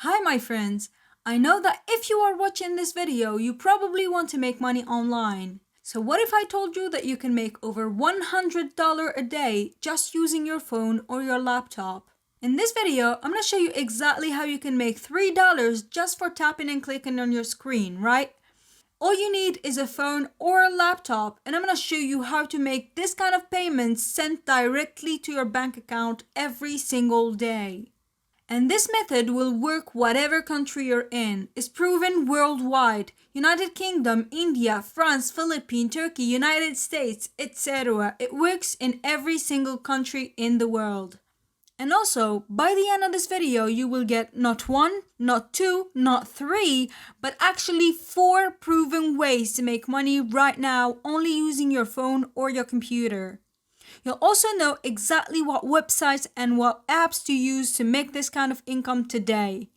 Hi my friends, I know that if you are watching this video, you probably want to make money online. So what if I told you that you can make over $100 a day just using your phone or your laptop? In this video, I'm going to show you exactly how you can make $3 just for tapping and clicking on your screen, right? All you need is a phone or a laptop, and I'm going to show you how to make this kind of payments sent directly to your bank account every single day. And this method will work whatever country you're in. It's proven worldwide. United Kingdom, India, France, Philippines, Turkey, United States, etc. It works in every single country in the world. And also, by the end of this video, you will get not one, not two, not three, but actually 4 proven ways to make money right now only using your phone or your computer. You'll also know exactly what websites and what apps to use to make this kind of income today.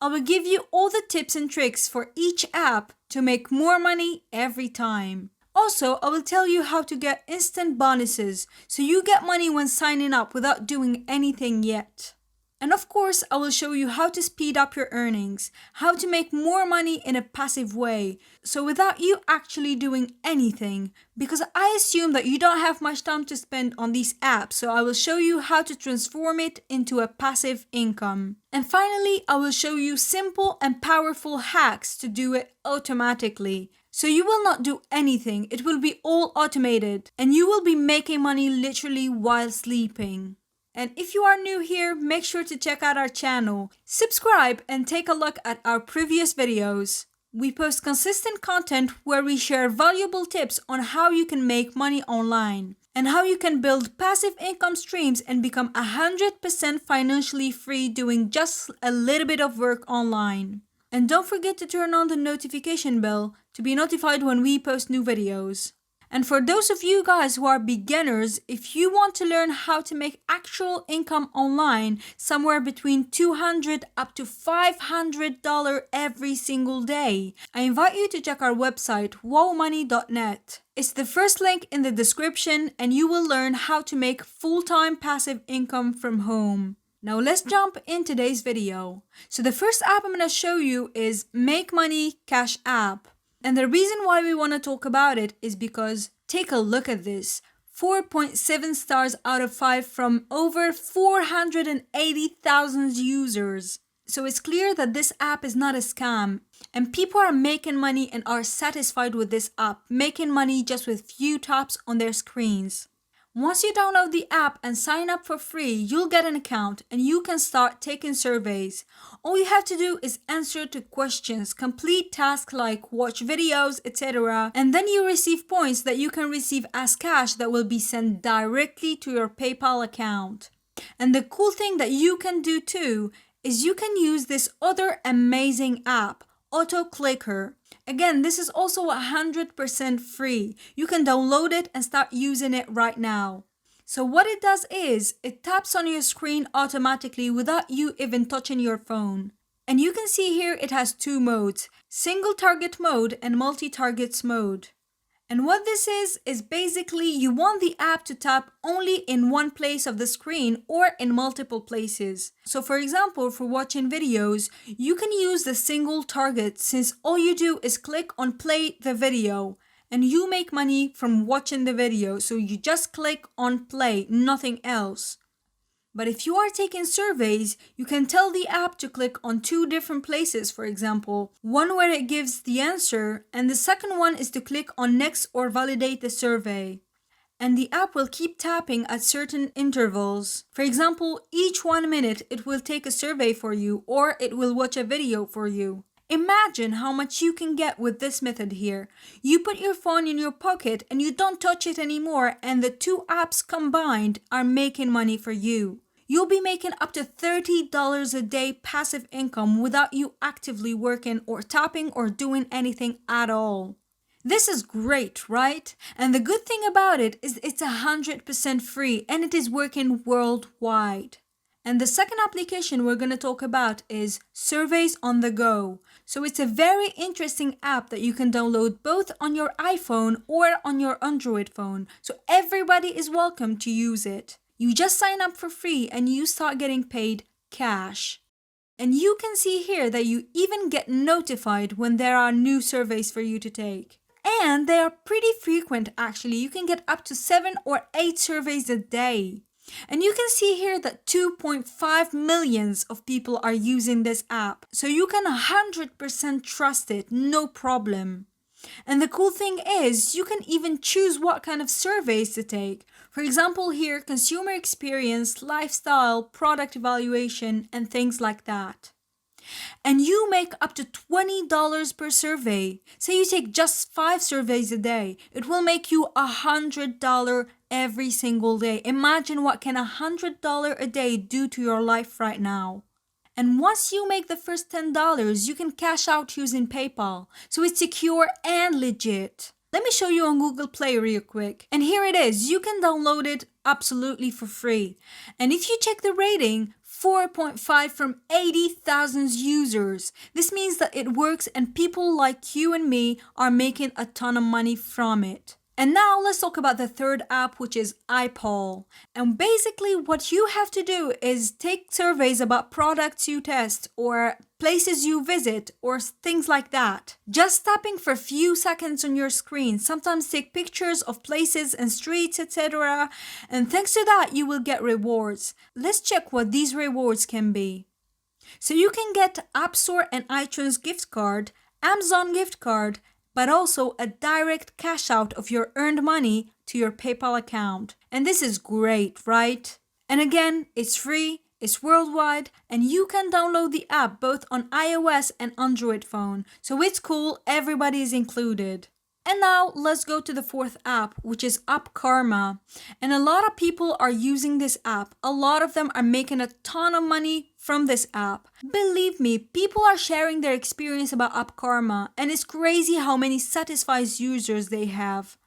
I will give you all the tips and tricks for each app to make more money every time. Also, I will tell you how to get instant bonuses so you get money when signing up without doing anything yet. And of course, I will show you how to speed up your earnings, how to make more money in a passive way, so without you actually doing anything, because I assume that you don't have much time to spend on these apps, so I will show you how to transform it into a passive income. And finally, I will show you simple and powerful hacks to do it automatically. So you will not do anything, it will be all automated, and you will be making money literally while sleeping. And if you are new here, make sure to check out our channel, subscribe and take a look at our previous videos. We post consistent content where we share valuable tips on how you can make money online and how you can build passive income streams and become 100% financially free doing just a little bit of work online. And don't forget to turn on the notification bell to be notified when we post new videos. And for those of you guys who are beginners, if you want to learn how to make actual income online, somewhere between $200 up to $500 every single day, I invite you to check our website, wowmoney.net. It's the first link in the description and you will learn how to make full-time passive income from home. Now let's jump in today's video. So the first app I'm going to show you is Make Money Cash App. And the reason why we want to talk about it is because take a look at this. 4.7 stars out of 5 from over 480,000 users. So it's clear that this app is not a scam. And people are making money and are satisfied with this app, making money just with few taps on their screens. Once you download the app and sign up for free, you'll get an account and you can start taking surveys. All you have to do is answer to questions, complete tasks like watch videos, etc. And then you receive points that you can receive as cash that will be sent directly to your PayPal account. And the cool thing that you can do too is you can use this other amazing app, Auto Clicker. Again, this is also 100% free. You can download it and start using it right now. So what it does is, it taps on your screen automatically without you even touching your phone. And you can see here it has 2 modes, single target mode and multi-targets mode. And what this is basically you want the app to tap only in one place of the screen or in multiple places. So for example, for watching videos, you can use the single target since all you do is click on play the video and you make money from watching the video. So you just click on play, nothing else. But if you are taking surveys, you can tell the app to click on 2 different places, for example, one where it gives the answer, and the second one is to click on next or validate the survey. And the app will keep tapping at certain intervals. For example, each 1 minute it will take a survey for you or it will watch a video for you. Imagine how much you can get with this method here. You put your phone in your pocket and you don't touch it anymore, and the 2 apps combined are making money for you. You'll be making up to $30 a day passive income without you actively working or tapping or doing anything at all. This is great, right? And the good thing about it is it's 100% free and it is working worldwide. And the second application we're going to talk about is Surveys on the Go. So it's a very interesting app that you can download both on your iPhone or on your Android phone. So everybody is welcome to use it. You just sign up for free and you start getting paid cash. And you can see here that you even get notified when there are new surveys for you to take. And they are pretty frequent actually. You can get up to 7 or 8 surveys a day. And you can see here that 2.5 millions of people are using this app. So you can 100% trust it, no problem. And the cool thing is, you can even choose what kind of surveys to take. For example here, consumer experience, lifestyle, product evaluation, and things like that. And you make up to $20 per survey. Say you take just 5 surveys a day. It will make you $100 every single day. Imagine what can $100 a day do to your life right now. And once you make the first $10, you can cash out using PayPal. So it's secure and legit. Let me show you on Google Play real quick. And here it is. You can download it absolutely for free. And if you check the rating, 4.5 from 80,000 users. This means that it works and people like you and me are making a ton of money from it. And now let's talk about the third app, which is iPoll. And basically what you have to do is take surveys about products you test or places you visit or things like that. Just tapping for a few seconds on your screen. Sometimes take pictures of places and streets, etc. And thanks to that, you will get rewards. Let's check what these rewards can be. So you can get App Store and iTunes gift card, Amazon gift card, but also a direct cash out of your earned money to your PayPal account. And this is great, right? And again, it's free, it's worldwide, and you can download the app both on iOS and Android phone. So it's cool, everybody is included. And now let's go to the fourth app, which is App Karma. And a lot of people are using this app. A lot of them are making a ton of money from this app. Believe me, people are sharing their experience about App Karma, and it's crazy how many satisfied users they have.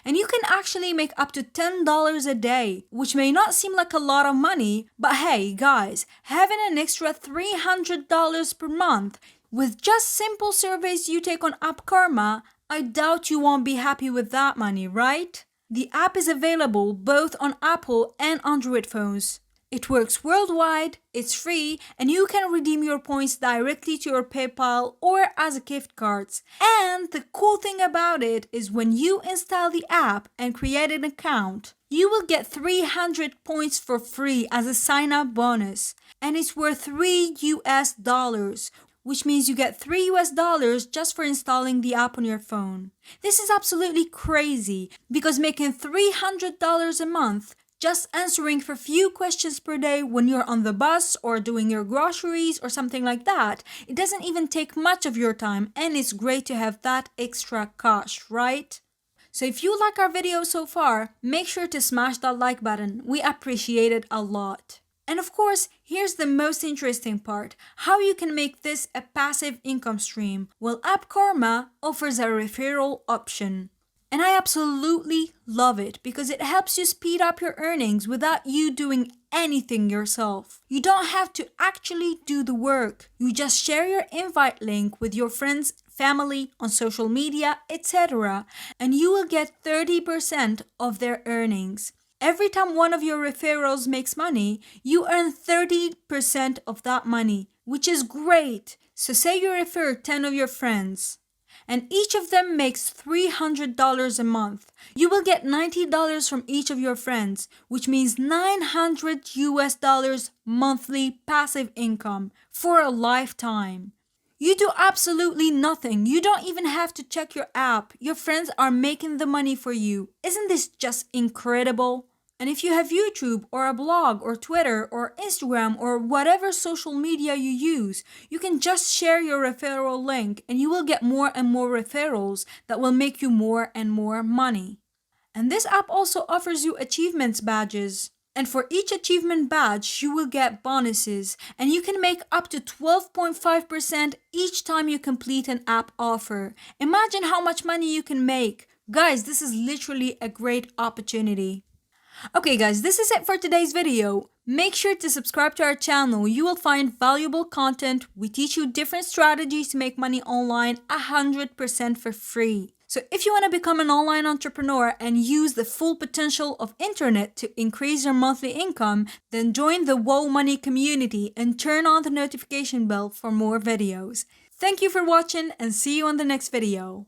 And you can actually make up to $10 a day, which may not seem like a lot of money, but hey guys, having an extra $300 per month with just simple surveys you take on App Karma, I doubt you won't be happy with that money, right? The app is available both on Apple and Android phones. It works worldwide, it's free, and you can redeem your points directly to your PayPal or as gift cards. And the cool thing about it is when you install the app and create an account, you will get 300 points for free as a sign-up bonus. And it's worth $3, which means you get $3 just for installing the app on your phone. This is absolutely crazy because making $300 a month just answering for few questions per day when you're on the bus or doing your groceries or something like that, it doesn't even take much of your time, and it's great to have that extra cash, right? So if you like our video so far, make sure to smash that like button. We appreciate it a lot. And of course, here's the most interesting part, how you can make this a passive income stream. Well, App Karma offers a referral option. And I absolutely love it because it helps you speed up your earnings without you doing anything yourself. You don't have to actually do the work. You just share your invite link with your friends, family, on social media, etc. and you will get 30% of their earnings. Every time one of your referrals makes money, you earn 30% of that money, which is great. So say you refer 10 of your friends, and each of them makes $300 a month. You will get $90 from each of your friends, which means $900 monthly passive income for a lifetime. You do absolutely nothing. You don't even have to check your app. Your friends are making the money for you. Isn't this just incredible? And if you have YouTube or a blog or Twitter or Instagram or whatever social media you use, you can just share your referral link and you will get more and more referrals that will make you more and more money. And this app also offers you achievements badges. And for each achievement badge, you will get bonuses, and you can make up to 12.5% each time you complete an app offer. Imagine how much money you can make. Guys, this is literally a great opportunity. Okay guys, this is it for today's video. Make sure to subscribe to our channel. You will find valuable content. We teach you different strategies to make money online 100% for free. So if you want to become an online entrepreneur and use the full potential of internet to increase your monthly income, then join the Whoa Money community and turn on the notification bell for more videos. Thank you for watching and see you on the next video.